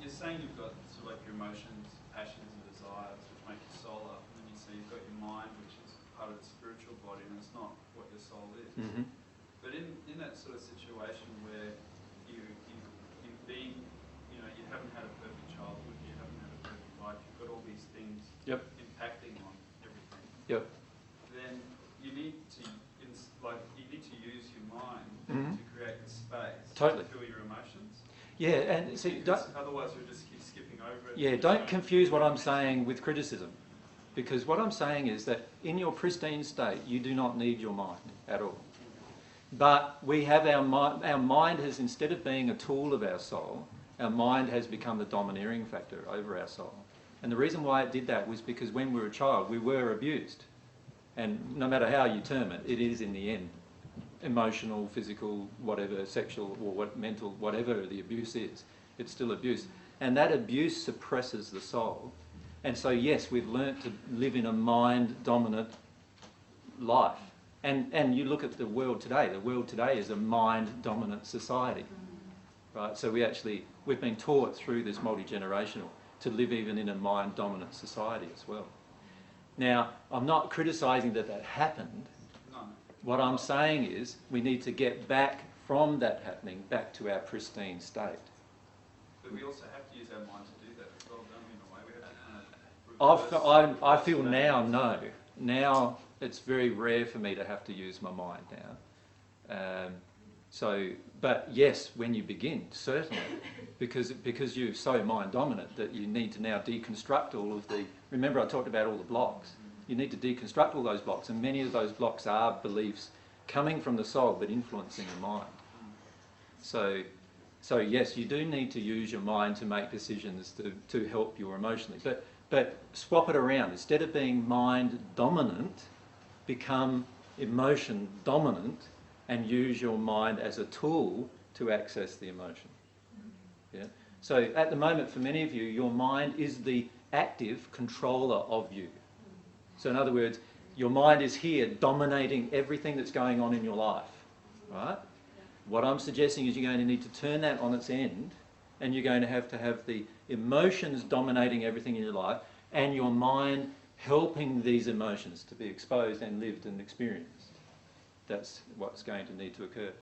you're saying you've got sort of like your emotions, passions and desires which make your soul up, and then you say you've got your mind which is part of the spiritual body and it's not what your soul is. Mm-hmm. But in that sort of situation where you've been, you haven't had a perfect childhood, you haven't had a perfect life, you've got all these things Yep. impacting on everything. Yep. Then you need to use your mind Mm-hmm. to create the space Totally. to feel your emotions. Yeah, and see, Otherwise you'll just keep skipping over it. yeah, don't confuse what I'm saying with criticism, because what I'm saying is that in your pristine state, you do not need your mind at all. But we have our mind. Our mind has, instead of being a tool of our soul, our mind has become the domineering factor over our soul. And the reason why it did that was because when we were a child, we were abused. And no matter how you term it, it is in the end emotional, physical, whatever, sexual, or what, mental, whatever the abuse is, it's still abuse. And that abuse suppresses the soul. And so yes, we've learnt to live in a mind-dominant life. And you look at the world today is a mind-dominant society, right? So we've been taught through this multi-generational to live even in a mind-dominant society as well. Now, I'm not criticising that happened. No. What I'm saying is we need to get back from that happening back to our pristine state. But we also have to use our mind to do that as well, don't we, in a way? We have to kind of I feel now, no. Now it's very rare for me to have to use my mind now. But yes, when you begin, certainly, because you're so mind dominant that you need to now deconstruct all of the. Remember, I talked about all the blocks. You need to deconstruct all those blocks, and many of those blocks are beliefs coming from the soul but influencing the mind. So yes, you do need to use your mind to make decisions to help you emotionally. But swap it around. Instead of being mind dominant, become emotion dominant and use your mind as a tool to access the emotion. Yeah? So at the moment, for many of you, your mind is the active controller of you. So in other words, your mind is here dominating everything that's going on in your life, right? What I'm suggesting is you're going to need to turn that on its end, and you're going to have the emotions dominating everything in your life, and your mind helping these emotions to be exposed and lived and experienced. That's what's going to need to occur.